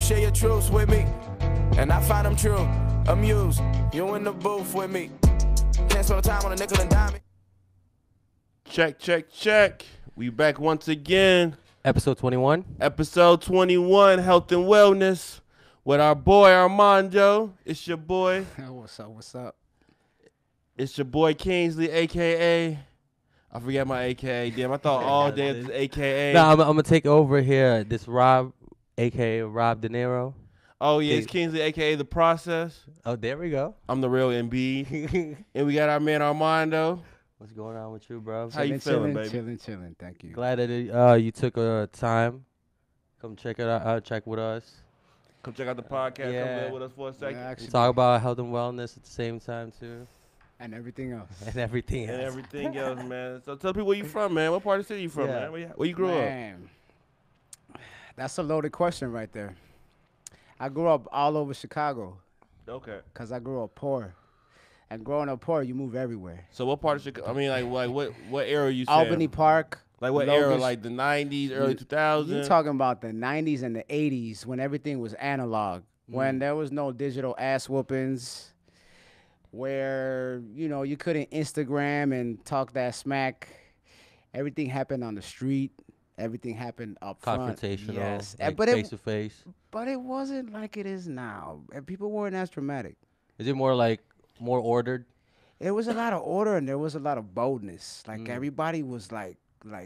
share your truths with me, and I find them true. Amused, you in the booth with me. Can't spend time on a nickel and dime. Check, check, check. We back once again. Episode 21. Episode 21, Health and Wellness, with our boy Armando. It's your boy. What's up? What's up? It's your boy Kingsley, a.k.a. I forget my a.k.a. Damn, I thought all day it was a.k.a. No, I'm going to take over here. This Rob, a.k.a. Rob De Niro. Oh, yeah, it's Kingsley, a.k.a. The Process. Oh, there we go. I'm the real MB. And we got our man Armando. What's going on with you, bro? How you feeling, baby? Chilling. Thank you. Glad that you took time. Come check it out. Check with us. Come check out the podcast. Yeah. Come live with us for a second. Yeah, Talk about health and wellness at the same time, too. And everything else. And everything else. And everything else, man. So tell people where you from, man. What part of the city you from, man? Where you grew up? Man, that's a loaded question right there. I grew up all over Chicago. Okay. Because I grew up poor. And growing up poor, you move everywhere. So what part of Chicago? I mean, like what era you saying? Albany Park. Like what era? Like the 90s, early 2000s? You're talking about the 90s and the 80s when everything was analog. When there was no digital ass whoopings. Where, you couldn't Instagram and talk that smack. Everything happened on the street. Everything happened up front. Confrontational. Yes. Like but face to face. But it wasn't like it is now. And people weren't as dramatic. Is it more like more ordered? It was a lot of order and there was a lot of boldness. Like everybody was like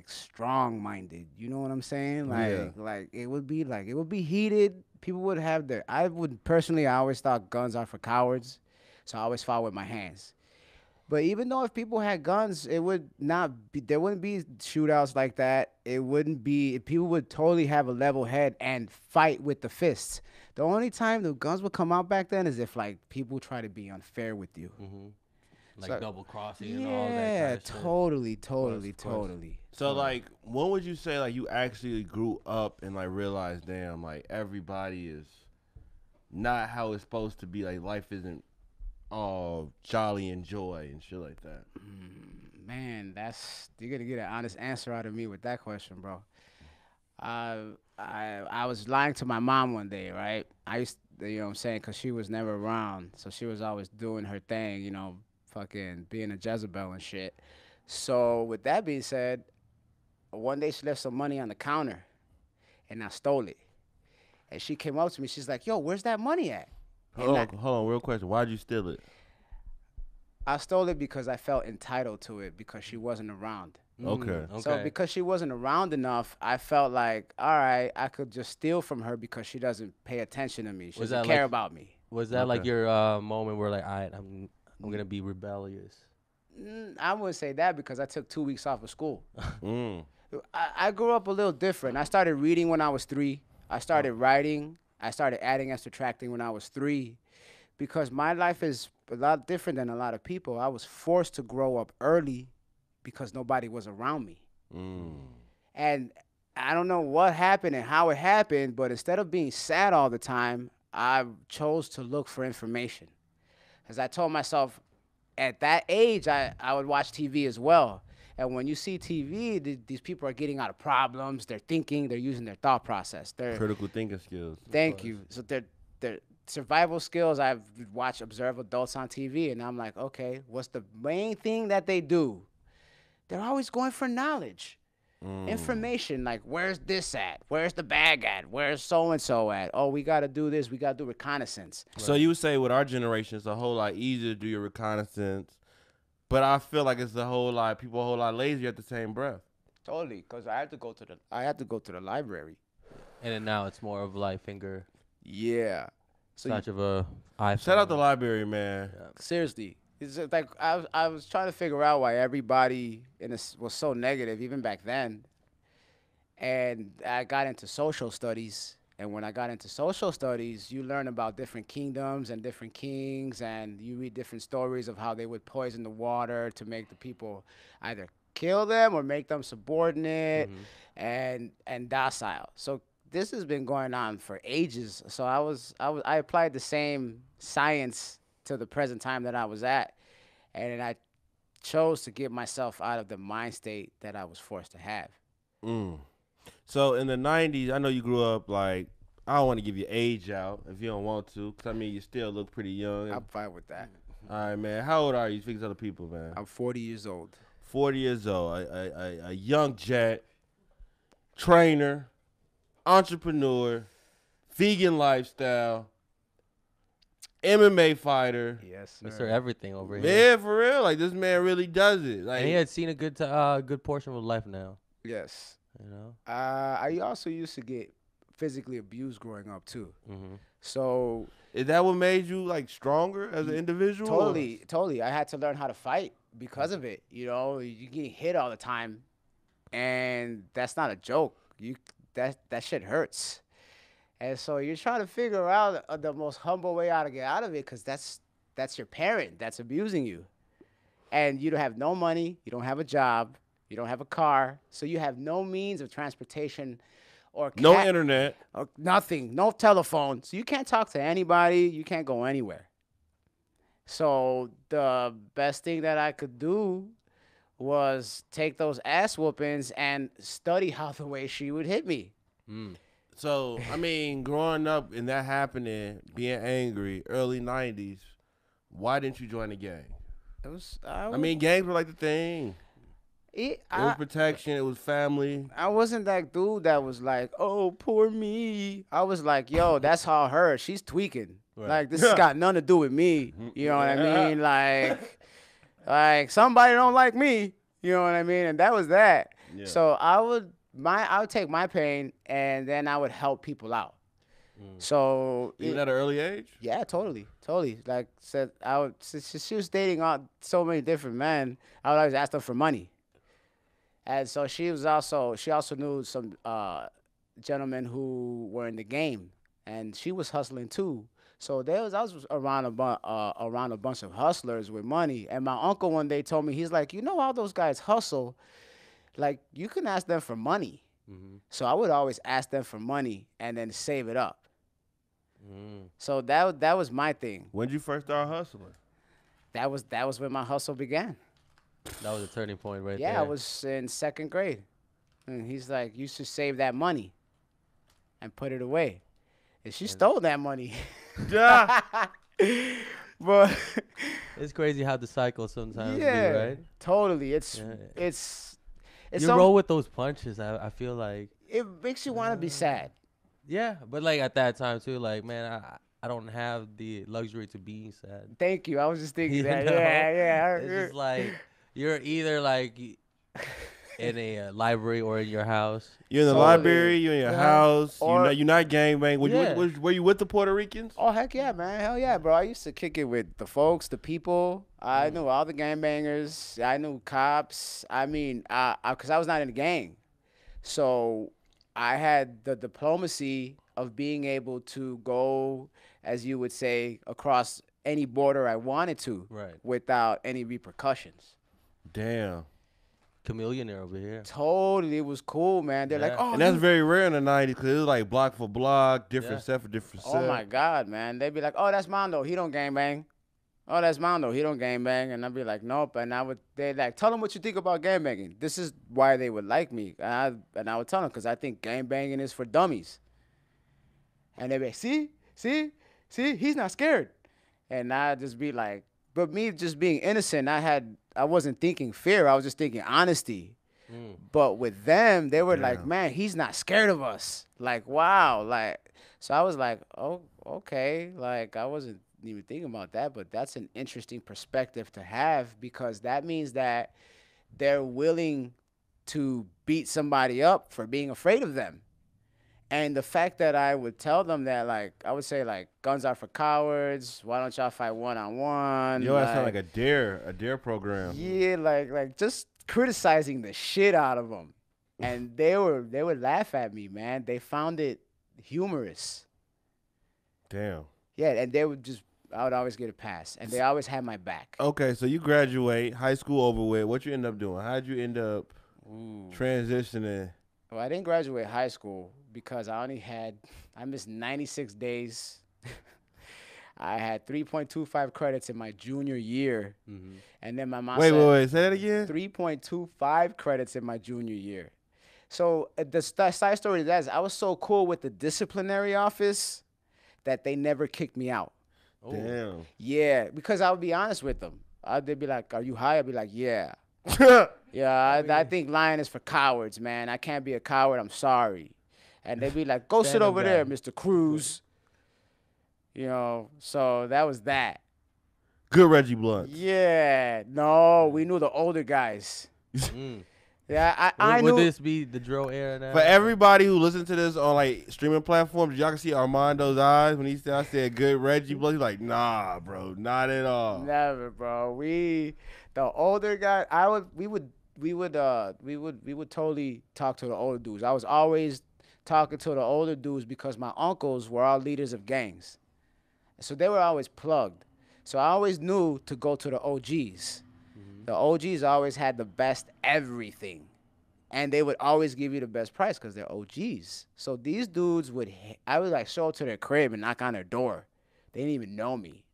strong-minded. You know what I'm saying? Like it would be heated. People would have I always thought guns are for cowards. So I always fought with my hands. But even though if people had guns, there wouldn't be shootouts like that. People would totally have a level head and fight with the fists. The only time the guns would come out back then is if like people try to be unfair with you. Mm-hmm. Like double crossing and all that kind of stuff. Totally. So like, when would you say like you actually grew up and like realized, damn, like everybody is not how it's supposed to be. Like life isn't all jolly and joy and shit like that. Man, you're gonna get an honest answer out of me with that question, bro. I was lying to my mom one day, right? I used to, what I'm saying, because she was never around, so she was always doing her thing, fucking being a Jezebel and shit. So with that being said, one day she left some money on the counter, and I stole it. And she came up to me, she's like, "Yo, where's that money at?" Hold on, real question. Why'd you steal it? I stole it because I felt entitled to it because she wasn't around. Okay. So because she wasn't around enough, I felt like, all right, I could just steal from her because she doesn't pay attention to me. She doesn't care about me. Was that like your moment where like, all right, I'm going to be rebellious? I wouldn't say that because I took 2 weeks off of school. I grew up a little different. I started reading when I was 3. I started writing. I started adding and subtracting when I was 3 because my life is a lot different than a lot of people. I was forced to grow up early because nobody was around me. And I don't know what happened and how it happened, but instead of being sad all the time, I chose to look for information. As I told myself, at that age, I would watch TV as well. And when you see TV, these people are getting out of problems. They're thinking. They're using their thought process. Critical thinking skills. Thank you. So they're survival skills. I've observe adults on TV, and I'm like, okay, what's the main thing that they do? They're always going for knowledge, information. Like, where's this at? Where's the bag at? Where's so-and-so at? Oh, we got to do this. We got to do reconnaissance. So you would say with our generation, it's a whole lot easier to do your reconnaissance. But I feel like it's people a whole lot lazier at the same breath. Totally, because I had to go to the library. And then now it's more of like finger. Yeah. So such of a iPhone. Shout out the library, man. Yeah. Seriously, it's just like I was trying to figure out why everybody was so negative even back then. And I got into social studies. And when I got into social studies, you learn about different kingdoms and different kings, and you read different stories of how they would poison the water to make the people either kill them or make them subordinate and docile. So this has been going on for ages. So I applied the same science to the present time that I was at, and I chose to get myself out of the mind state that I was forced to have. So in the 90s, I know you grew up like I don't want to give your age out if you don't want to, because, I mean, you still look pretty young. I'm fine with that. All right, man. How old are you? Speak to other people, man. I'm 40 years old. 40 years old. A young jet, trainer, entrepreneur, vegan lifestyle, MMA fighter. Yes, sir. Mr. Everything over here. Yeah, for real. Like, this man really does it. Like, And he had seen a good good portion of his life now. Yes. You know. I also used to get physically abused growing up too. Mm-hmm. So is that what made you, like, stronger as an individual? Totally. I had to learn how to fight because of it. You know, you get hit all the time, and that's not a joke. That shit hurts. And so you're trying to figure out the most humble way how to get out of it, because that's your parent that's abusing you. And you don't have no money, you don't have a job, you don't have a car, so you have no means of transportation or No internet. or nothing, no telephone. So you can't talk to anybody, you can't go anywhere. So the best thing that I could do was take those ass whoopings and study how the way she would hit me. So, I mean, growing up and that happening, being angry, early 90s, why didn't you join the gang? I mean, gangs were like the thing. It was protection. It was family. I wasn't that dude that was like, oh, poor me. I was like, yo, that's all her. She's tweaking. Right. Like, this has got nothing to do with me. You know what I mean? Like somebody don't like me. You know what I mean? And that was that. Yeah. So I would take my pain and then I would help people out. So Even at an early age? yeah, totally. Like said, since she was dating so many different men, I would always ask them for money. And so she also knew some gentlemen who were in the game, and she was hustling too. So I was around a bunch of hustlers with money. And my uncle one day told me, he's like, you know how those guys hustle? Like, you can ask them for money. Mm-hmm. So I would always ask them for money and then save it up. So that was my thing. When did you first start hustling? That was when my hustle began. That was a turning point right there. Yeah, I was in 2nd grade. And he's like, you should save that money and put it away. And she stole that money. Yeah. But It's crazy how the cycle sometimes be, yeah, right? totally. It's You roll with those punches, I feel like. it makes you want to be sad. Yeah, but like at that time too, like, man, I don't have the luxury to being sad. Thank you. I was just thinking You that. know? Yeah. It's just like you're either like in a library or in your house. You're in the Totally. library, you're in your house, Or- you're not gangbang. Yeah. Were you with the Puerto Ricans? Oh, heck yeah, man. Hell yeah, bro. I used to kick it with the folks, the people. I knew all the gangbangers. I knew cops. I mean, because I was not in a gang. So I had the diplomacy of being able to go, as you would say, across any border I wanted to, Right. without any repercussions. Damn. Chameleonaire over here. Totally, it was cool, man. They're like, Yeah. oh, And that's you- very rare in the 90s because it was like block for block, different Yeah. set for different set. oh my God, man. They'd be like, oh, that's Mondo. He don't gangbang. Oh, that's Mondo. He don't gangbang. And I'd be like, nope. And they'd like, tell them what you think about gangbanging. This is why they would like me. And I would tell them, because I think gangbanging is for dummies. And they'd be like, see, he's not scared. And I'd just be like, but me just being innocent, I wasn't thinking fear. I was just thinking honesty. But with them, they were like, man, he's not scared of us. Like, wow. Like, so I was like, oh, okay. Like, I wasn't even thinking about that, but that's an interesting perspective to have, because that means that they're willing to beat somebody up for being afraid of them. And the fact that I would tell them that, like, I would say, like, guns are for cowards. Why don't y'all fight one-on-one? Yo, that sound like a dare program. Yeah, like just criticizing the shit out of them. And they would laugh at me, man. They found it humorous. Damn. Yeah, and I would always get a pass. And they always had my back. Okay, so you graduate, high school over with. What you end up doing? How'd you end up transitioning? Well, I didn't graduate high school because I missed 96 days. I had 3.25 credits in my junior year. And then my mom said, Wait, say that again? 3.25 credits in my junior year. So the side story to that is I was so cool with the disciplinary office that they never kicked me out. Oh. Damn. Yeah, because I would be honest with them. They'd be like, "Are you high?" I'd be like, "Yeah." Yeah, I think lying is for cowards, man. I can't be a coward. I'm sorry. And they'd be like, "Go sit Stand up over there, guy. Mr. Cruz." You know, so that was that. Good Reggie Blunt. Yeah, no, we knew the older guys. Mm. Yeah, I Would knew. this be the drill era now? For everybody who listens to this on like streaming platforms, y'all can see Armando's eyes when I said good Reggie Blunt. He's like, nah, bro, not at all. Never, bro. The older guy. We would totally talk to the older dudes. I was always talking to the older dudes because my uncles were all leaders of gangs, so they were always plugged. So I always knew to go to the OGs. The OGs always had the best everything. And they would always give you the best price because they're OGs. So these dudes I would like show up to their crib and knock on their door. They didn't even know me.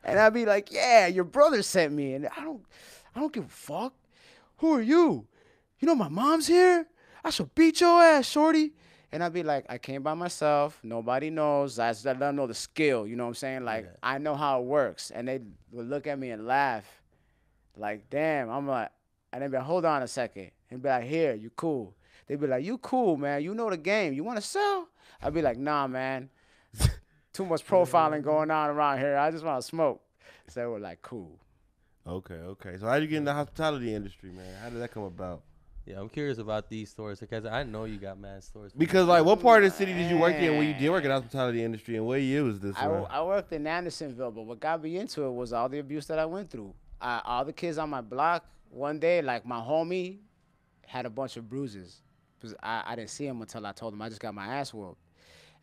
And I'd be like, "Yeah, your brother sent me." And I don't give a fuck. "Who are you? You know my mom's here? I shall beat your ass, shorty." And I'd be like, "I came by myself. Nobody knows. I just let them know the skill." You know what I'm saying? Like, I know how it works. And they would look at me and laugh. Like, damn. I'm like, and they'd be like, "Hold on a second." And be like, "Here, you cool." They'd be like, "You cool, man. You know the game. You want to sell?" I'd be like, "Nah, man. Too much profiling going on around here. I just want to smoke." So they were like, "Cool." Okay. So how did you get in the hospitality industry, man? How did that come about? Yeah, I'm curious about these stories because I know you got mad stories. Because like, what part of the city did you work in when you did work in the hospitality industry, and what year was this? I worked in Andersonville, but what got me into it was all the abuse that I went through. All the kids on my block, one day, like my homie had a bunch of bruises. Because I didn't see him until I told him I just got my ass whooped.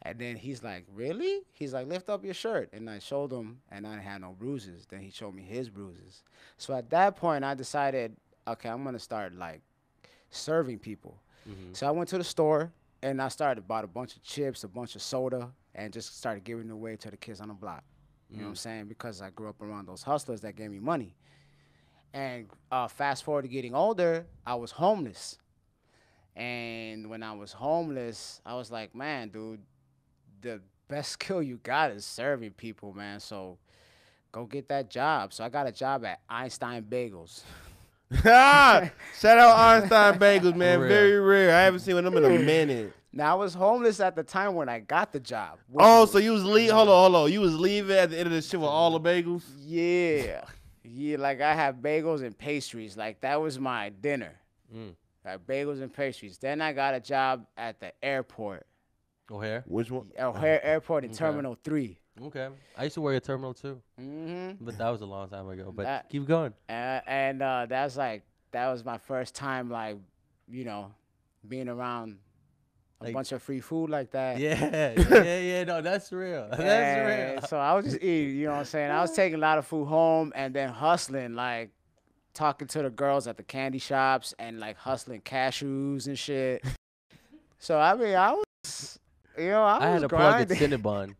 And then he's like, "Really?" He's like, "Lift up your shirt." And I showed him, and I didn't have no bruises. Then he showed me his bruises. So at that point, I decided, okay, I'm going to start, like, serving people. So I went to the store, and I bought a bunch of chips, a bunch of soda, and just started giving it away to the kids on the block. You know what I'm saying? Because I grew up around those hustlers that gave me money. And fast forward to getting older, I was homeless. And when I was homeless, I was like, "Man, dude, the best skill you got is serving people, man. So go get that job." So I got a job at Einstein Bagels. Shout out Einstein Bagels, man. For real. Very rare. I haven't seen one of them in a minute. Now I was homeless at the time when I got the job. Oh, so you was leaving? Hold on. You was leaving at the end of the shit with all the bagels? Yeah. Yeah, like I had bagels and pastries. Like that was my dinner. Like bagels and pastries. Then I got a job at the airport. O'Hare? Which one? O'Hare Airport in Terminal 3. Okay. I used to work at Terminal 2, but that was a long time ago. But keep going. And that was my first time, like, you know, being around a bunch of free food like that. Yeah. No, that's real. That's real. So I was just eating, you know what I'm saying? I was taking a lot of food home and then hustling, like talking to the girls at the candy shops and like hustling cashews and shit. So I mean, I was, you know, I had was a plug grinding. at Cinnabon.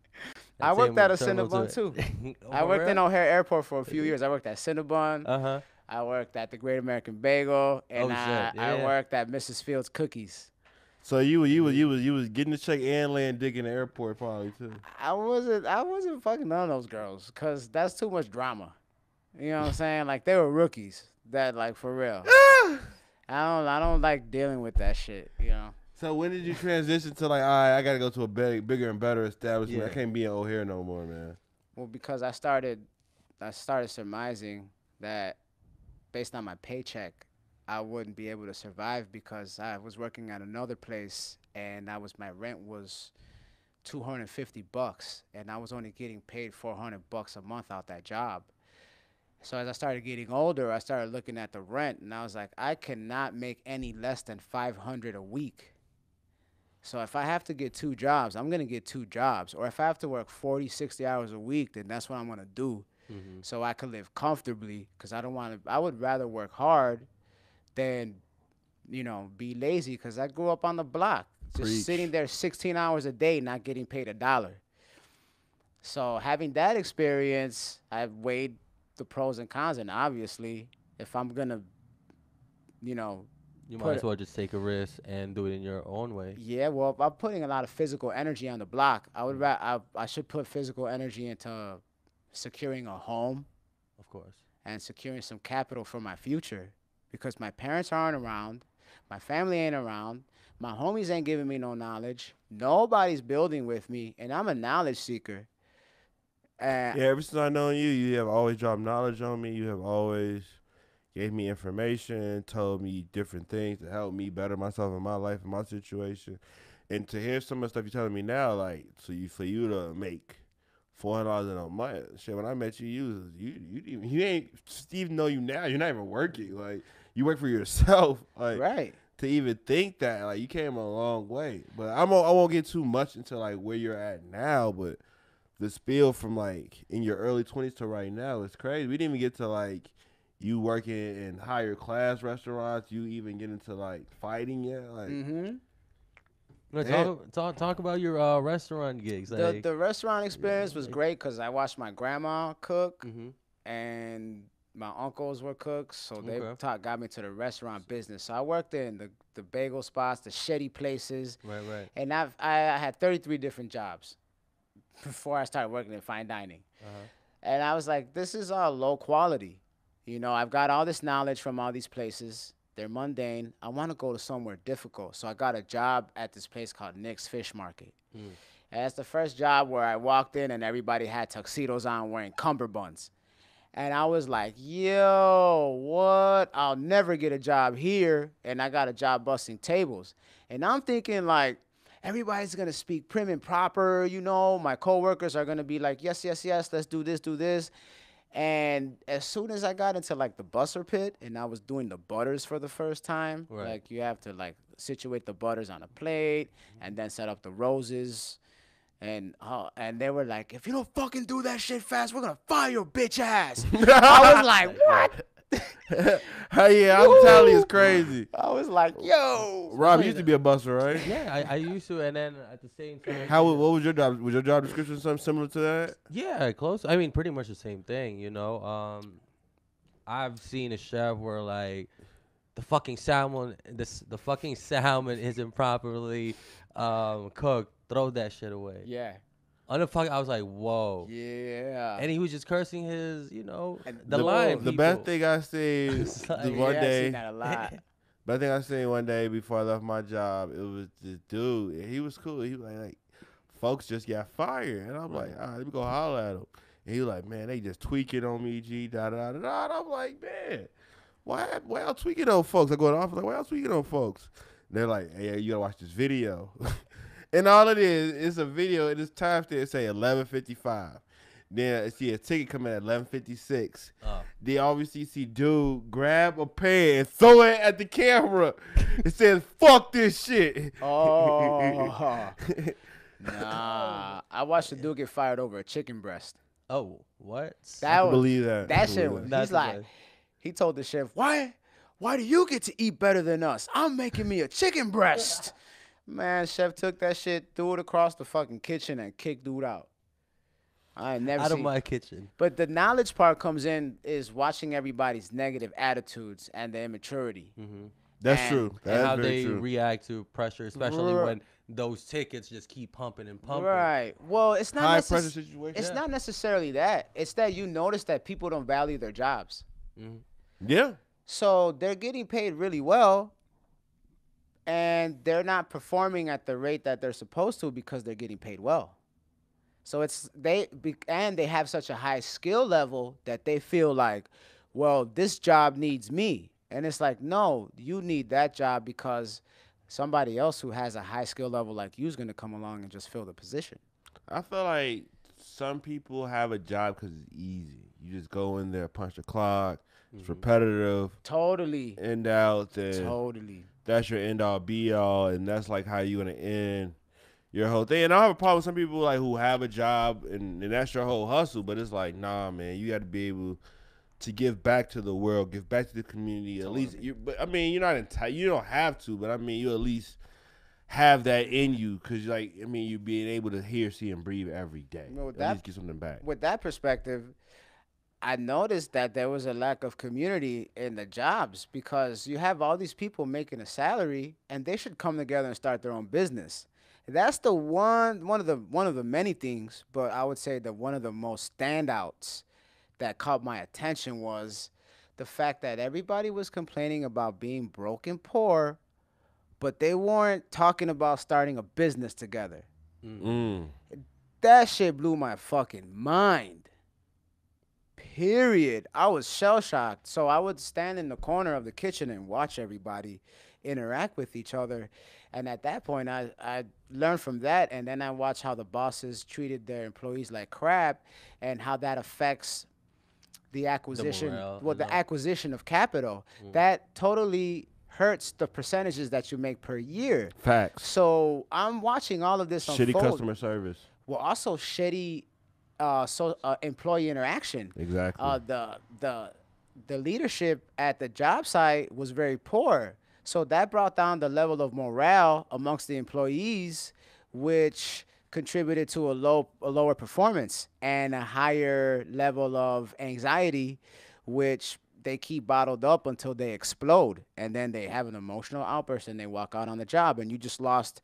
I worked at a Terminal Cinnabon 2. too. Oh, I for worked in real? O'Hare Airport for a few years. I worked at Cinnabon. I worked at the Great American Bagel, and I worked at Mrs. Fields Cookies. So you was getting the check and laying dick in the airport probably too. I wasn't fucking none of those girls, cause that's too much drama. You know what I'm saying? Like they were rookies. That like for real. I don't like dealing with that shit. You know. So when did you transition to like, all right, I gotta go to a bigger and better establishment. Yeah. I can't be in O'Hare no more, man. Well, because I started surmising that based on my paycheck, I wouldn't be able to survive because I was working at another place and my rent was $250 and I was only getting paid $400 a month out that job. So as I started getting older, I started looking at the rent and I was like, I cannot make any less than $500 a week. So if I have to get 2 jobs, I'm going to get 2 jobs. Or if I have to work 40, 60 hours a week, then that's what I'm going to do. So I could live comfortably because I would rather work hard than, you know, be lazy because I grew up on the block. Just sitting there 16 hours a day, not getting paid $1. So having that experience, I've weighed the pros and cons. And obviously, if I'm going to, you know, You might as well just take a risk and do it in your own way. Yeah, well, if I'm putting a lot of physical energy on the block, I should put physical energy into securing a home Of course. and securing some capital for my future, because my parents aren't around, my family ain't around, my homies ain't giving me no knowledge, nobody's building with me, and I'm a knowledge seeker. Yeah, ever since I known you, you have always dropped knowledge on me. You have always gave me information, told me different things to help me better myself in my life and my situation. And to hear some of the stuff you're telling me now, like, for you to make $400 in a month, shit. When I met you, you ain't Steve. Know you now. You're not even working. Like, you work for yourself. Like, Right. To even think that, like, you came a long way. But I won't get too much into like where you're at now. But the spiel from like in your early 20s to right now is crazy. We didn't even get to like you working in higher class restaurants. You even get into like fighting yet? Like, Talk about your restaurant gigs. Like, The restaurant experience was great because I watched my grandma cook, and my uncles were cooks, so they got me to the restaurant business. So I worked in the bagel spots, the shitty places, right. and I had 33 different jobs before I started working in fine dining. And I was like, this is all low quality. You know, I've got all this knowledge from all these places. They're mundane. I want to go to somewhere difficult. So I got a job at this place called Nick's Fish Market. And that's the first job where I walked in and everybody had tuxedos on wearing cummerbunds. And I was like, yo, what? I'll never get a job here. And I got a job busting tables. And I'm thinking, like, everybody's going to speak prim and proper. You know, my coworkers are going to be like, yes, let's do this. And as soon as I got into, like, the busser pit and I was doing the butters for the first time, like, you have to, like, situate the butters on a plate and then set up the roses. And they were like, if you don't fucking do that shit fast, we're going to fire your bitch ass. I was like, what? Yeah, hospitality is crazy. I was like, yo. Rob, you used to be a busser, right? Yeah, I used to, and then at the same time. What was your job? Was your job description something similar to that? Yeah, close. I mean, pretty much the same thing, you know. I've seen a chef where, like, the fucking salmon isn't properly cooked. Throw that shit away. Yeah. I was like, whoa. Yeah. And he was just cursing his, you know, the line. The best thing I seen one I've day. seen that a lot. Best thing I seen one day before I left my job, it was this dude. And he was cool. He was like, folks just got fired. And I'm like, all right, let me go holler at him. And he was like, man, they just tweaking on me, G, da-da-da-da. And I'm like, man, why y'all tweaking on folks? I go to the office, like, why y'all tweaking on folks? And they're like, hey, you gotta watch this video. And all it is a video, and it's time to say 11:55. Then I see a ticket coming at 11:56. They obviously see dude grab a pen and throw it at the camera. It says, fuck this shit. Oh. Nah. I watched the dude get fired over a chicken breast. Oh, what? I believe that. That shit was, That's he's like, he told the chef, why do you get to eat better than us? I'm making me a chicken breast. Man, chef took that shit, threw it across the fucking kitchen, and kicked dude out. I ain't never out seen. of my kitchen. But the knowledge part comes in is watching everybody's negative attitudes and the immaturity. That's true. And how That's they very true. react to pressure, especially when those tickets just keep pumping and pumping. Right. Well, it's not High pressure situation. It's not necessarily that. It's that you notice that people don't value their jobs. Yeah. So they're getting paid really well, and they're not performing at the rate that they're supposed to because they're getting paid well. So they have such a high skill level that they feel like, well, this job needs me. And it's like, no, you need that job because somebody else who has a high skill level like you is going to come along and just fill the position. I feel like some people have a job because it's easy. You just go in there, punch the clock. It's repetitive. Totally. End out. Totally. That's your end all be all, and that's like how you're gonna end your whole thing. And I have a problem with some people like who have a job and that's your whole hustle, but it's like, nah, man, you got to be able to give back to the world, give back to the community. Totally. At least, but I mean, you're not entitled. You don't have to, but I mean, you at least have that in you, because like, I mean, you being able to hear, see, and breathe every day. At least get something back. With that perspective, I noticed that there was a lack of community in the jobs because you have all these people making a salary and they should come together and start their own business. That's the one of the many things, but I would say that one of the most standouts that caught my attention was the fact that everybody was complaining about being broke and poor, but they weren't talking about starting a business together. Mm. That shit blew my fucking mind. Period. I was shell shocked. So I would stand in the corner of the kitchen and watch everybody interact with each other. And at that point, I learned from that. And then I watched how the bosses treated their employees like crap and how that affects the acquisition, morale, the acquisition of capital. That totally hurts the percentages that you make per year. Facts. So I'm watching all of this Shitty unfold. customer service. Well, also shitty employee interaction. Exactly. The leadership at the job site was very poor, so that brought down the level of morale amongst the employees, which contributed to a lower performance and a higher level of anxiety, which they keep bottled up until they explode, and then they have an emotional outburst and they walk out on the job, and you just lost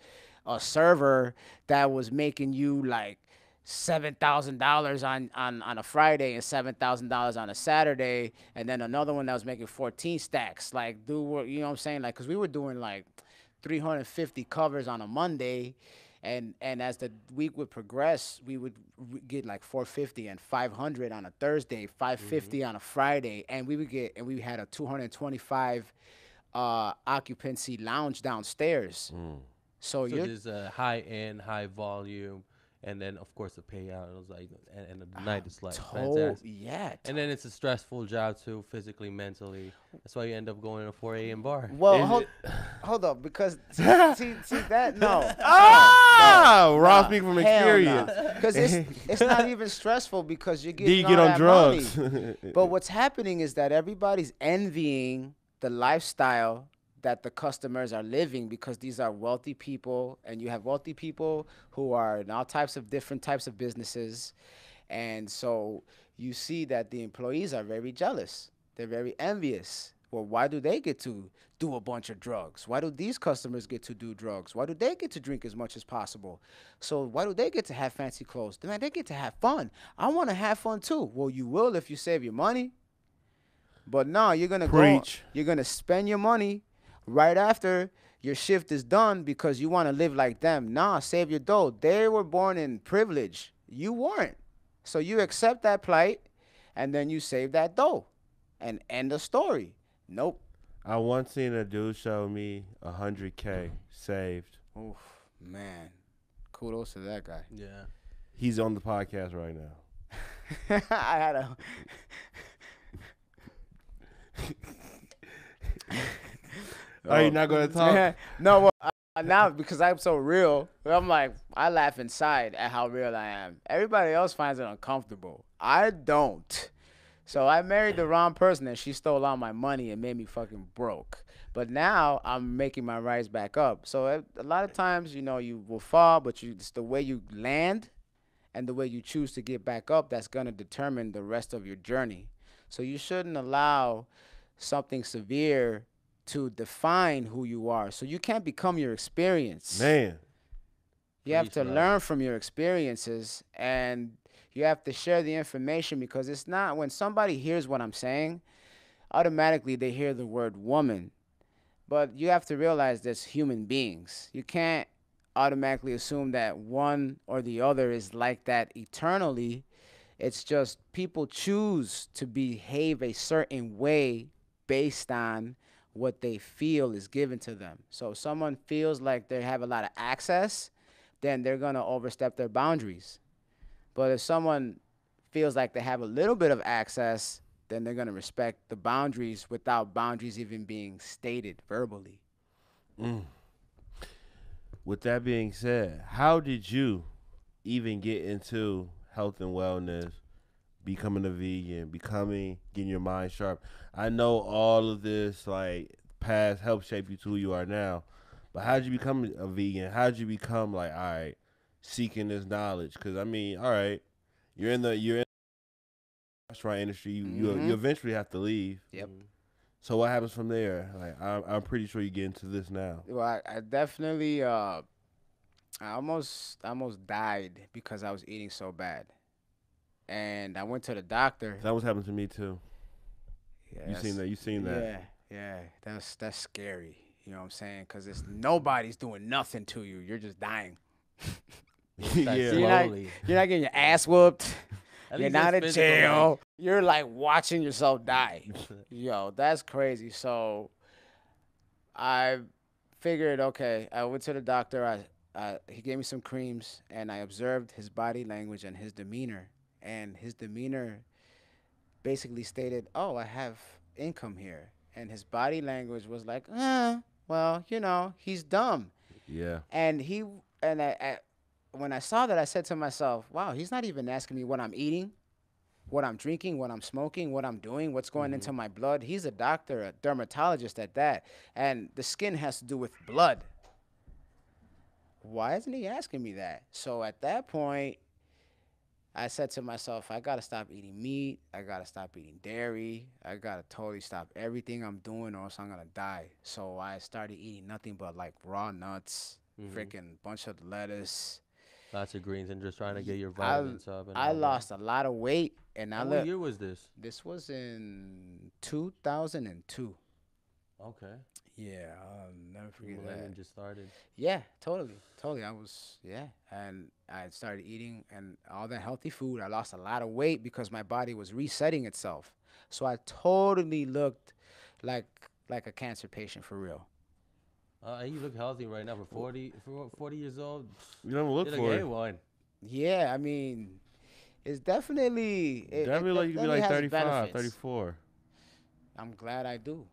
a server that was making you like $7,000 on a Friday and $7,000 on a Saturday, and then another one that was making 14 stacks. Like, dude, you know what I'm saying? Like, cause we were doing like 350 covers on a Monday, and as the week would progress, we would get like 450 and 500 on a Thursday, 550 on a Friday, and we had a 225 occupancy lounge downstairs. So there's a high end, high volume, and then of course the payout. It was like, and the night is like fantastic. Yeah. And then it's a stressful job too, physically, mentally. That's why you end up going to a 4 a.m. bar. Well, hold up, because see that no. Rob speaking from experience. Because it's not even stressful because you're getting You get all on that drugs. money. But what's happening is that everybody's envying the lifestyle that the customers are living because these are wealthy people, and you have wealthy people who are in all types of different types of businesses. And so you see that the employees are very jealous. They're very envious. Well, why do they get to do a bunch of drugs? Why do these customers get to do drugs? Why do they get to drink as much as possible? So why do they get to have fancy clothes? Man, they get to have fun. I want to have fun too. Well, you will if you save your money. But no, you're going to go. You're going to spend your money right after your shift is done because you want to live like them. Nah, save your dough. They were born in privilege. You weren't. So you accept that plight, and then you save that dough, and end the story. Nope. I once seen a dude show me 100K saved. Oof, man. Kudos to that guy. Yeah. He's on the podcast right now. I had a... Are you not going to talk? No, well, now because I'm so real, I'm like, I laugh inside at how real I am. Everybody else finds it uncomfortable. I don't. So I married the wrong person, and she stole all my money and made me fucking broke. But now I'm making my rise back up. So a lot of times, you know, you will fall, but it's the way you land and the way you choose to get back up that's going to determine the rest of your journey. So you shouldn't allow something severe to define who you are. So you can't become your experience. Man. You have to learn from your experiences, and you have to share the information, because it's not, when somebody hears what I'm saying, automatically they hear the word woman. But you have to realize there's human beings. You can't automatically assume that one or the other is like that eternally. It's just people choose to behave a certain way based on what they feel is given to them. So if someone feels like they have a lot of access, then they're going to overstep their boundaries. But if someone feels like they have a little bit of access, then they're going to respect the boundaries without boundaries even being stated verbally. With that being said, how did you even get into health and wellness, becoming a vegan, getting your mind sharp? I know all of this, like, past helped shape you to who you are now. But how did you become a vegan? How did you become, like, all right, seeking this knowledge? Because, I mean, all right, you're in restaurant industry, you eventually have to leave. Yep. So what happens from there? Like I'm pretty sure you get into this now. Well, I definitely I almost died because I was eating so bad, and I went to the doctor. That was happening to me too. Yeah, You seen that? Yeah, that's scary. You know what I'm saying? Because it's nobody's doing nothing to you. You're just dying. Yeah. So you're not getting your ass whooped. At You're least not it's in physical, jail. like- You're like watching yourself die. Yo, that's crazy. So I figured, okay, I went to the doctor. He gave me some creams, and I observed his body language and his demeanor. And his demeanor basically stated, "Oh, I have income here." And his body language was like, well, you know, he's dumb. Yeah. And when I saw that, I said to myself, wow, he's not even asking me what I'm eating, what I'm drinking, what I'm smoking, what I'm doing, what's going into my blood. He's a doctor, a dermatologist at that. And the skin has to do with blood. Why isn't he asking me that? So at that point, I said to myself, I got to stop eating meat. I got to stop eating dairy. I got to totally stop everything I'm doing or else I'm going to die. So I started eating nothing but like raw nuts, freaking bunch of lettuce. Lots of greens and just trying to get your vitamins up. And I all that. lost a lot of weight. And What year was this? This was in 2002. Okay. Yeah, I'll never forget Millennium that. just started. Yeah, totally. And I started eating and all that healthy food. I lost a lot of weight because my body was resetting itself. So I totally looked like a cancer patient for real. And you look healthy right now for 40 years old. You don't look You for look it. A1. Yeah, I mean, it's definitely Definitely like you could be like has 35, benefits. 34. I'm glad I do.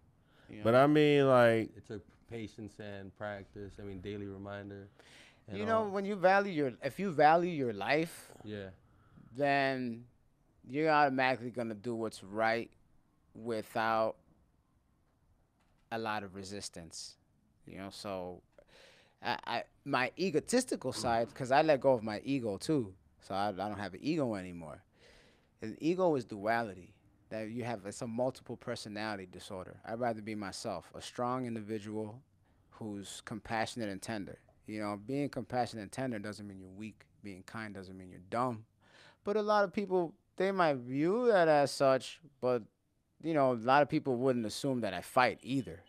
You know? But I mean, like, It took patience and practice. I mean, daily reminder. and You know, all. when if you value your life, Yeah. then you're automatically gonna do what's right without a lot of resistance. You know, so I my egotistical side, because I let go of my ego too, so I don't have an ego anymore. An ego is duality. That you have, it's a multiple personality disorder. I'd rather be myself, a strong individual who's compassionate and tender. You know, being compassionate and tender doesn't mean you're weak. Being kind doesn't mean you're dumb. But a lot of people, they might view that as such, but, you know, a lot of people wouldn't assume that I fight either.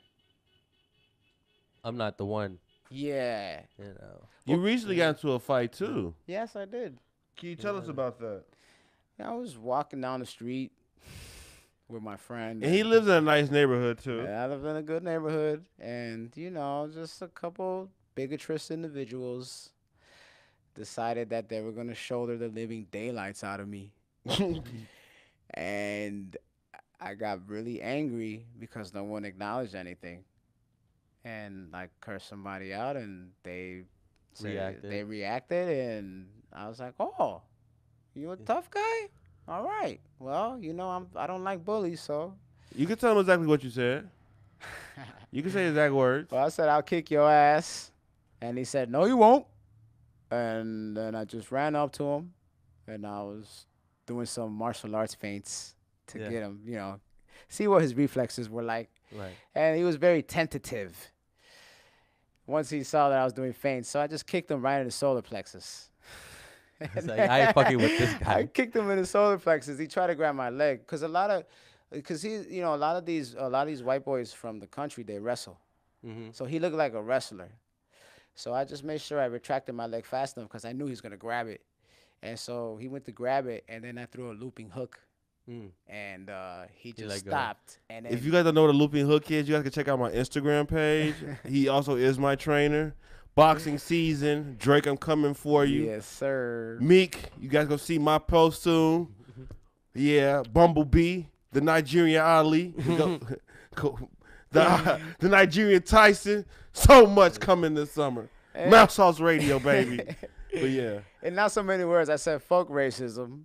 I'm not the one. Yeah. You know. you recently got into a fight too. Yes, I did. Can you tell us about that? Yeah, I was walking down the street with my friend. And he lives in a nice neighborhood too. Yeah, I live in a good neighborhood, and you know, just a couple bigotrous individuals decided that they were gonna shoulder the living daylights out of me, and I got really angry because no one acknowledged anything, and I cursed somebody out, and they reacted, and I was like, "Oh, you a tough guy? All right. Well, you know, I don't like bullies, so." You can tell him exactly what you said. You can say exact words. Well, I said, "I'll kick your ass." And he said, "No, you won't." And then I just ran up to him, and I was doing some martial arts feints to get him, you know, see what his reflexes were like. Right. And he was very tentative once he saw that I was doing feints. So I just kicked him right in the solar plexus. It's like, I ain't fucking with this guy. I kicked him in the solar plexus. He tried to grab my leg because a lot of these white boys from the country, they wrestle. Mm-hmm. So he looked like a wrestler. So I just made sure I retracted my leg fast enough because I knew he was gonna grab it. And so he went to grab it, and then I threw a looping hook, and he just let go. stopped. And then If you guys don't know what a looping hook is, you guys can check out my Instagram page. He also is my trainer. Boxing season, Drake, I'm coming for you. yes, sir. Meek, you guys gonna see my post soon. Yeah, Bumblebee, the Nigerian Ali, the Nigerian Tyson. So much coming this summer. Mouth Sauce Radio, baby. But yeah. In not so many words, I said fuck racism.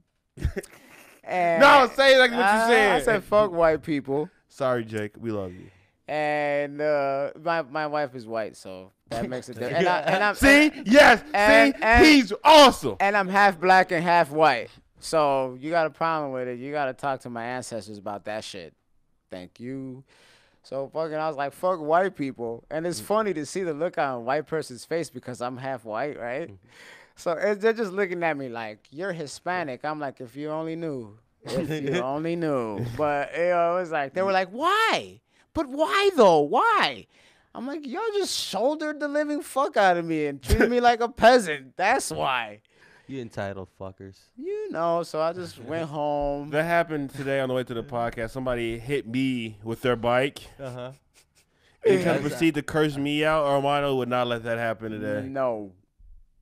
And No, say like what you said. I said fuck white people. Sorry, Jake. We love you. And my wife is white, so that makes a difference. See? Yes. and- See? He's awesome. And I'm half black and half white. So you got a problem with it. You got to talk to my ancestors about that shit. Thank you. So fucking, I was like, fuck white people. And it's funny to see the look on a white person's face because I'm half white, right? So they're just looking at me like, you're Hispanic. I'm like, if you only knew. If you only knew. But, it was like, they were like, why? But why though? Why? I'm like, y'all just shouldered the living fuck out of me and treated me like a peasant. That's why. You entitled fuckers. You know, so I just went home. That happened today on the way to the podcast. Somebody hit me with their bike. Uh-huh. And kind of proceed to curse me out. Armando would not let that happen today. No.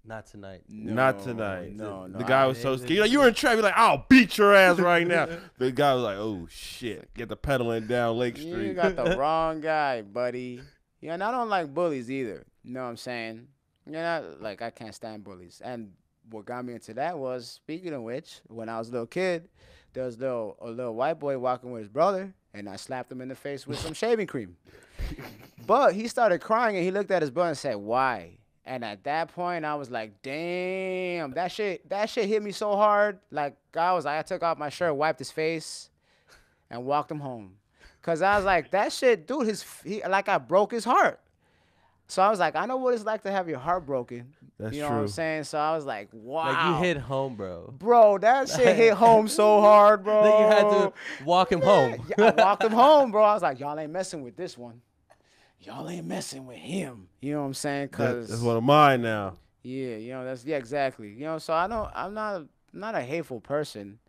Not tonight. Not tonight. No. The guy was so scared. You were in traffic. Like, I'll beat your ass right now. The guy was like, oh, shit. Get the pedaling down Lake Street. You got the wrong guy, buddy. Yeah, and I don't like bullies either. You know what I'm saying? Like, I can't stand bullies. And what got me into that was, speaking of which, when I was a little kid, there was a little white boy walking with his brother, and I slapped him in the face with some shaving cream. But he started crying, and he looked at his brother and said, why? And at that point, I was like, damn, that shit hit me so hard. Like, I took off my shirt, wiped his face, and walked him home. Because I was like, that shit, dude, I broke his heart. So I was like, I know what it's like to have your heart broken. That's you know true. what I'm saying? So I was like, wow. Like, you hit home, bro. Bro, that shit hit home so hard, bro. Then you had to walk him home. Yeah, I walked him home, bro. I was like, y'all ain't messing with this one. Y'all ain't messing with him. You know what I'm saying? That's one of mine now. Yeah, exactly. So I'm not a hateful person.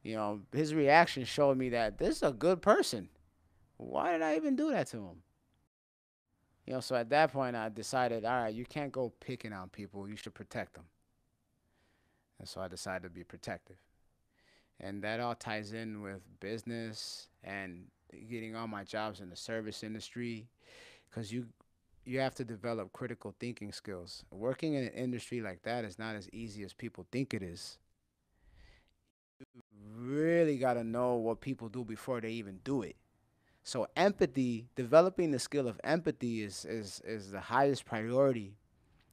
His reaction showed me that this is a good person. Why did I even do that to him? So at that point, I decided, all right, you can't go picking on people. You should protect them. And so I decided to be protective. And that all ties in with business and getting all my jobs in the service industry, because you have to develop critical thinking skills. Working in an industry like that is not as easy as people think it is. You really got to know what people do before they even do it. So empathy, developing the skill of empathy is the highest priority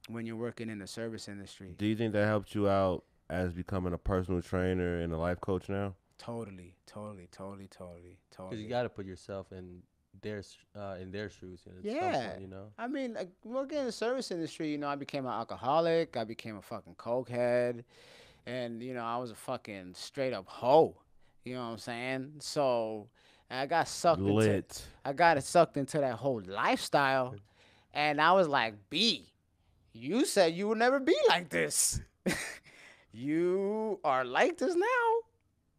when you're working in the service industry. Do you think that helped you out as becoming a personal trainer and a life coach now? Totally. Because you got to put yourself in their shoes. Yeah. Point, I mean, like, working in the service industry, I became an alcoholic. I became a fucking cokehead. And, I was a fucking straight up hoe. You know what I'm saying? So I got sucked into that whole lifestyle. And I was like, B, you said you would never be like this. You are like this now.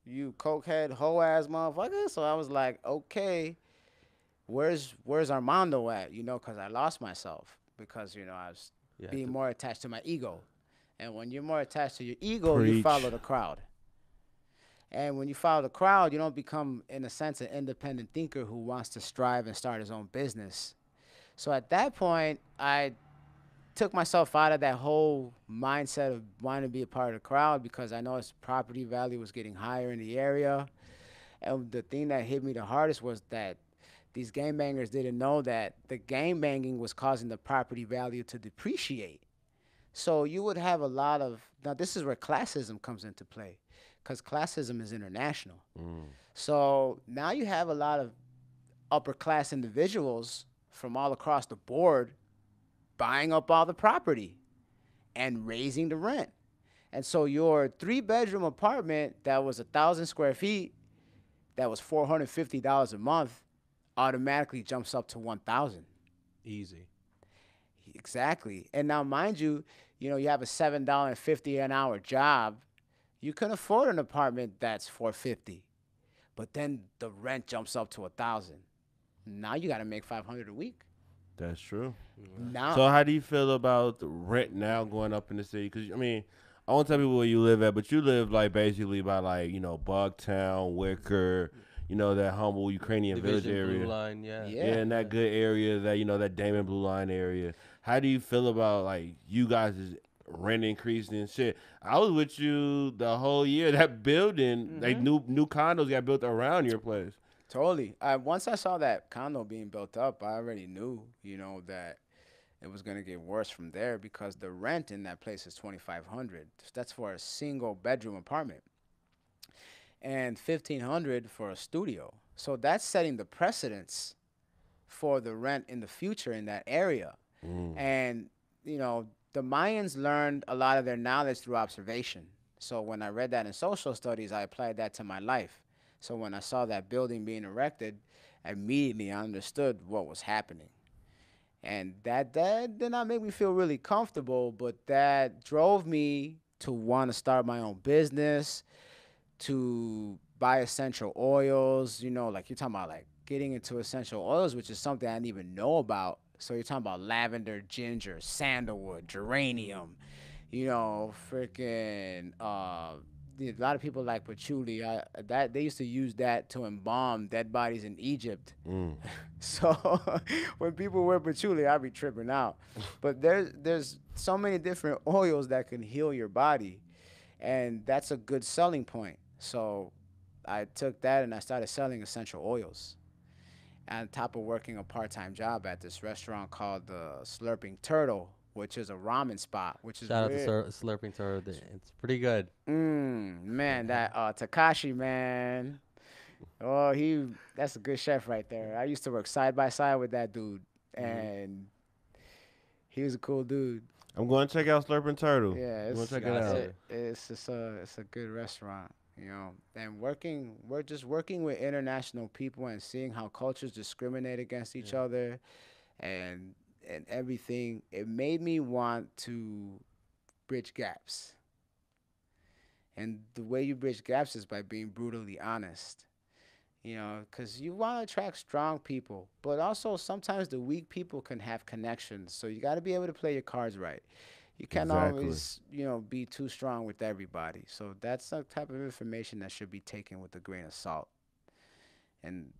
You cokehead, hoe-ass motherfucker. So I was like, okay, where's Armando at? Because I lost myself. Because, I was being more attached to my ego. And when you're more attached to your ego, you follow the crowd. And when you follow the crowd, you don't become, in a sense, an independent thinker who wants to strive and start his own business. So at that point, I took myself out of that whole mindset of wanting to be a part of the crowd, because I noticed property value was getting higher in the area. And the thing that hit me the hardest was that these gangbangers didn't know that the gangbanging was causing the property value to depreciate. So you would have a lot of, now this is where classism comes into play, because classism is international. So now you have a lot of upper class individuals from all across the board buying up all the property and raising the rent. And so your 3-bedroom apartment that was 1,000 square feet, that was $450 a month, automatically jumps up to 1,000. Easy. Exactly. And now, mind you, you have a $7.50 an hour job. You can afford an apartment that's $450, but then the rent jumps up to 1,000. Now you got to make $500 a week. That's true. Now, So how do you feel about the rent now going up in the city? Because, I mean, I won't tell people where you live at, but you live, like, basically by, like, Bugtown, Wicker, that humble Ukrainian village area. Blue Line, yeah, in that good area, that Damon Blue Line area. How do you feel about, like, you guys' rent increasing and shit? I was with you the whole year. That building, like, new condos got built around your place. Totally. Once I saw that condo being built up, I already knew, that it was going to get worse from there, because the rent in that place is $2,500. That's for a single bedroom apartment. and 1,500 for a studio. So that's setting the precedence for the rent in the future in that area. And, the Mayans learned a lot of their knowledge through observation. So when I read that in social studies, I applied that to my life. So when I saw that building being erected, immediately I understood what was happening. And that did not make me feel really comfortable, but that drove me to want to start my own business, to buy essential oils, like you're talking about like getting into essential oils, which is something I didn't even know about. So you're talking about lavender, ginger, sandalwood, geranium, freaking a lot of people like patchouli. That they used to use that to embalm dead bodies in Egypt. So when people wear patchouli, I be tripping out. But there's so many different oils that can heal your body, and that's a good selling point. So I took that and I started selling essential oils. On top of working a part-time job at this restaurant called the Slurping Turtle, which is a ramen spot, which is Shout out to weird. Slurping Turtle. It's pretty good. Man, that Takashi, man. Oh, that's a good chef right there. I used to work side by side with that dude, and he was a cool dude. I'm going to check out Slurping Turtle. Yeah, I'm going it's to check it out. it's a good restaurant, And we're just working with international people and seeing how cultures discriminate against each other, and everything. It made me want to bridge gaps. And the way you bridge gaps is by being brutally honest. Because you want to attract strong people, but also sometimes the weak people can have connections. So you got to be able to play your cards right. You can't Exactly. always, be too strong with everybody. So that's the type of information that should be taken with a grain of salt. And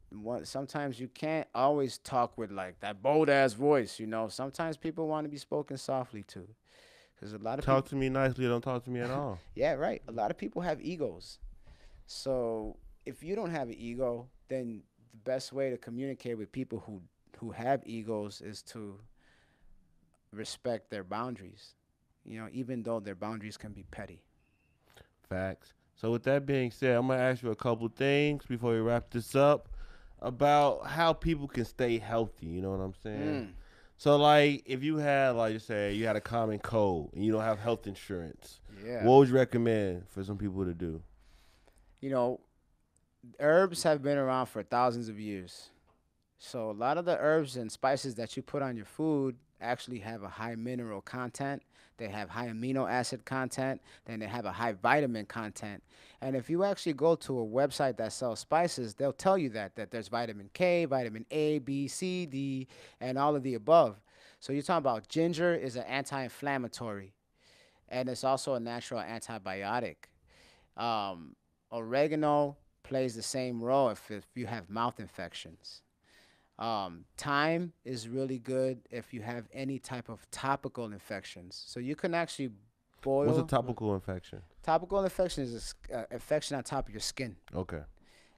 sometimes you can't always talk with like that bold ass voice. Sometimes people want to be spoken softly too. Because a lot of Talk to me nicely or don't talk to me at all. yeah, right. A lot of people have egos. So if you don't have an ego, then the best way to communicate with people who have egos is to respect their boundaries. Even though their boundaries can be petty. Facts. So with that being said, I'm gonna ask you a couple things before we wrap this up about how people can stay healthy. You know what I'm saying? So like, if you had like you say you had a common cold and you don't have health insurance, Yeah. what would you recommend for some people to do? Herbs have been around for thousands of years. So a lot of the herbs and spices that you put on your food actually have a high mineral content. They have high amino acid content. Then they have a high vitamin content. And if you actually go to a website that sells spices, they'll tell you that there's vitamin K, vitamin A, B, C, D, and all of the above. So you're talking about ginger is an anti-inflammatory, and it's also a natural antibiotic. Oregano plays the same role if you have mouth infections. Thyme is really good if you have any type of topical infections. So you can actually boil. What's a topical infection? Topical infection is an infection on top of your skin. Okay.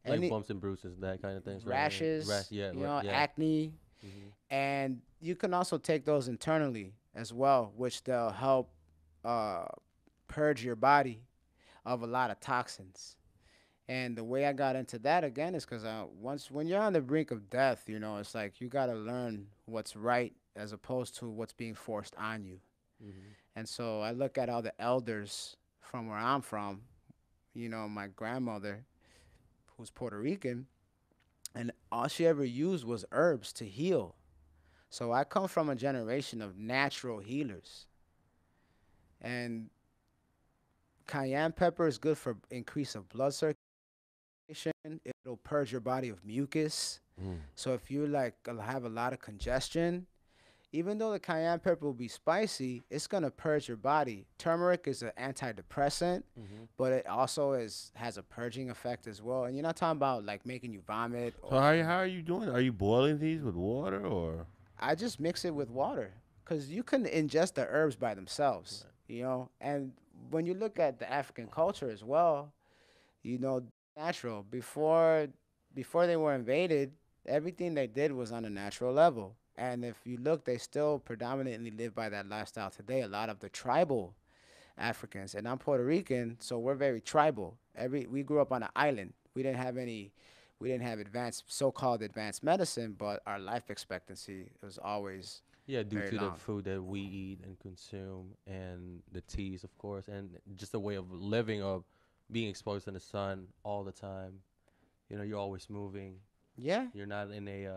Like Any bumps and bruises, that kind of things. rashes, Yeah. acne, and you can also take those internally as well, which they'll help purge your body of a lot of toxins. And the way I got into that again is because when you're on the brink of death, it's like you got to learn what's right as opposed to what's being forced on you. And so I look at all the elders from where I'm from, my grandmother, who's Puerto Rican, and all she ever used was herbs to heal. So I come from a generation of natural healers. And cayenne pepper is good for increase of blood circulation. It'll purge your body of mucus. So if you have a lot of congestion, even though the cayenne pepper will be spicy, it's gonna purge your body. Turmeric is an antidepressant, but it also has a purging effect as well. And you're not talking about like making you vomit. So how are you doing? Are you boiling these with water or? I just mix it with water because you can ingest the herbs by themselves, And when you look at the African culture as well, natural. Before they were invaded, everything they did was on a natural level. And if you look, they still predominantly live by that lifestyle today. A lot of the tribal Africans, and I'm Puerto Rican, so we're very tribal. We grew up on an island. We didn't have advanced so-called advanced medicine, but our life expectancy was always Yeah, due very to the long. food that we eat and consume, and the teas, of course, and just a way of living of being exposed to the sun all the time. You know, you're always moving. Yeah. You're not in a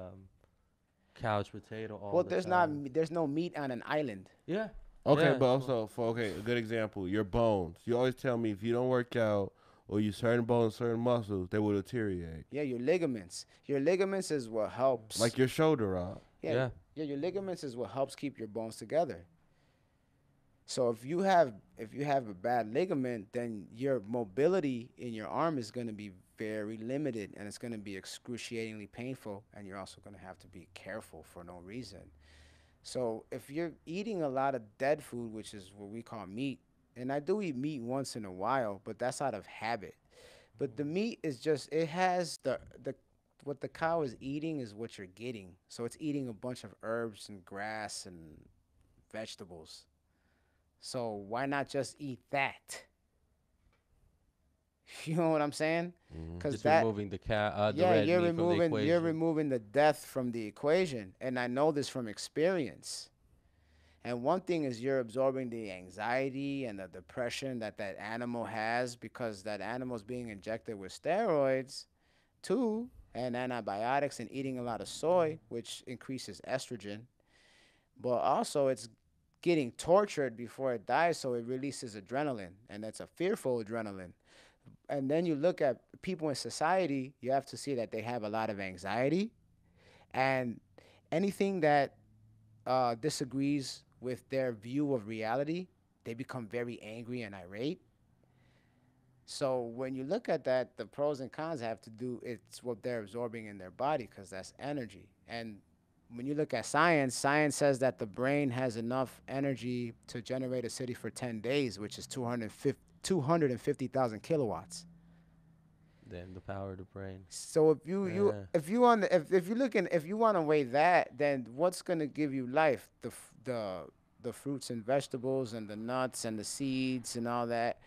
couch potato all Well, the there's time. there's no meat on an island. Yeah. Okay, Yeah, but so- also a good example, your bones. You always tell me if you don't work out or you certain bones, certain muscles, they will deteriorate. Yeah, your ligaments. Your ligaments is what helps. Like your shoulder rod. Yeah. Yeah, your ligaments is what helps keep your bones together. So if you have a bad ligament, then your mobility in your arm is going to be very limited, and it's going to be excruciatingly painful, and you're also going to have to be careful for no reason. So if you're eating a lot of dead food, which is what we call meat, and I do eat meat once in a while, but that's out of habit. But the meat is just, it has the what the cow is eating is what you're getting. So it's eating a bunch of herbs and grass and vegetables. So why not just eat that? You know what I'm saying? Because Just that, removing the yeah, red you're meat from the removing equation. the death from the equation, and I know this from experience. And one thing is you're absorbing the anxiety and the depression that that animal has because that animal's being injected with steroids, too, and antibiotics, and eating a lot of soy, which increases estrogen. But also, it's getting tortured before it dies, so it releases adrenaline, and that's a fearful adrenaline. And then you look at people in society, you have to see that they have a lot of anxiety, and anything that disagrees with their view of reality, they become very angry and irate. So when you look at that, the pros and cons have to do, it's what they're absorbing in their body because that's energy. And when you look at science, science says that the brain has enough energy to generate a city for 10 days, which is 250,000 kilowatts. Then the power of the brain. So if you Yeah. if you on the, if you looking if you want to weigh that, then what's gonna give you life? The fruits and vegetables and the nuts and the seeds and all that.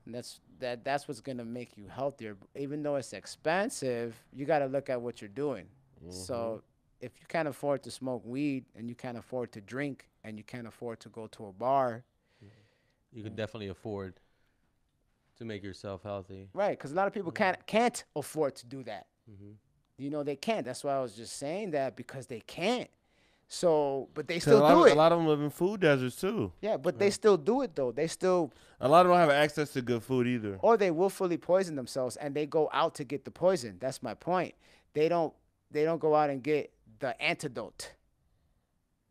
And that's what's gonna make you healthier. Even though it's expensive, you got to look at what you're doing. So if you can't afford to smoke weed and you can't afford to drink and you can't afford to go to a bar, You can definitely afford to make yourself healthy. right? Because a lot of people can't afford to do that. Mm-hmm. You know, they can't. That's why I was just saying that because they can't. So, but they 'Cause still do a it. lot of them live in food deserts too. Yeah, but they still do it though. They still, A lot of them don't have access to good food either. or they willfully poison themselves and they go out to get the poison. That's my point. They don't go out and get the antidote.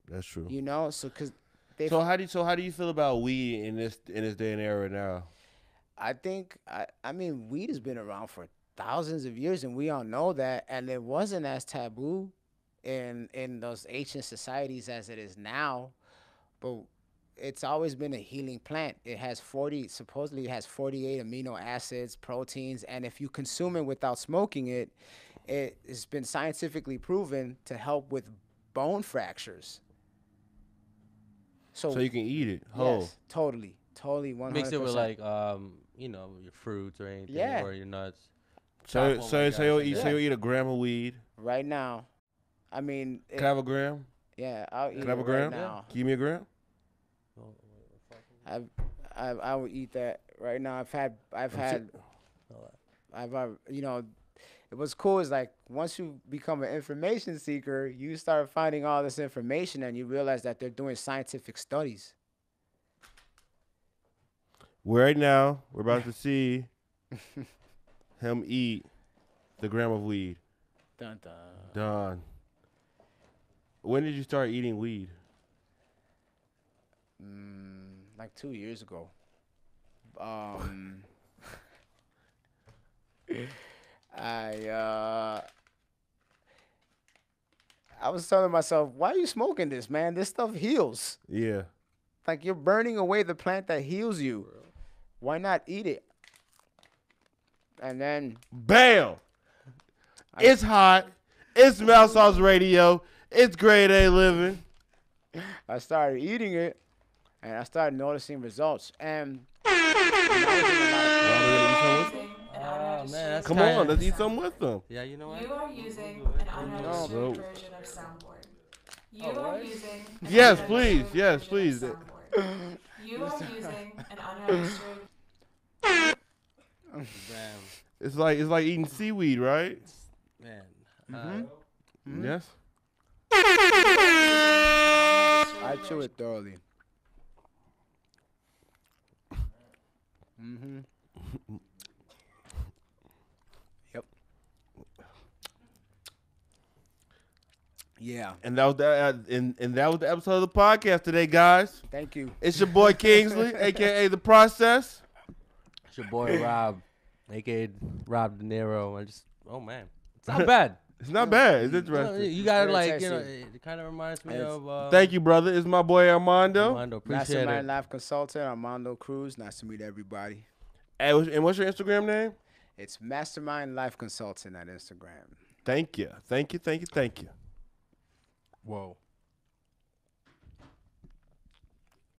That's true. You know, so because they. So how do you feel about weed in this day and era now? I think I mean weed has been around for thousands of years, and we all know that, and it wasn't as taboo in those ancient societies as it is now, but it's always been a healing plant. It has supposedly it has 48 amino acids, proteins, and if you consume it without smoking it, it has been scientifically proven to help with bone fractures. So you can eat it whole. Yes, totally 100%. Mix it with like your fruits or anything, Yeah. or your nuts. So Chop so one so you'll guy. eat so you'll eat a gram of weed. right now. I mean, Can I have a gram? yeah, I'll eat Can I have it a gram? right now. Give me a gram. I would eat that right now. You know, it was cool is like once you become an information seeker, you start finding all this information and you realize that they're doing scientific studies. Right now, we're about to see him eat the gram of weed. Dun, dun. Done. When did you start eating weed? Like 2 years ago. I was telling myself, why are you smoking this, man? This stuff heals. Yeah. Like you're burning away the plant that heals you. Why not eat it? And then Bam! It's hot. It's Mouth Sauce Radio. It's grade A living. I started eating it, and I started noticing results. And Oh man, that's Come kinda, on, let's eat something with them. Yeah, you know what? You are using an unregistered No. version of soundboard. You are using an Yes, unregistered please. Yes, version please. of soundboard. You are using an unregistered. Damn, It's like eating seaweed, right? man. Yes. I chew it thoroughly. Yep. Yeah. And that was that was the episode of the podcast today, guys. Thank you. It's your boy Kingsley, aka The Process. It's your boy Rob, aka Rob De Niro. Oh man, it's not bad. It's not bad. It's No, interesting. you gotta Very like, tasty. it kind of reminds me of. Thank you, brother. It's my boy Armando. Armando, appreciate Mastermind it. Life Consultant, Armando Cruz. Nice to meet everybody. And what's your Instagram name? It's Mastermind Life Consultant at Instagram. Thank you. Thank you. Thank you. Thank you. Whoa.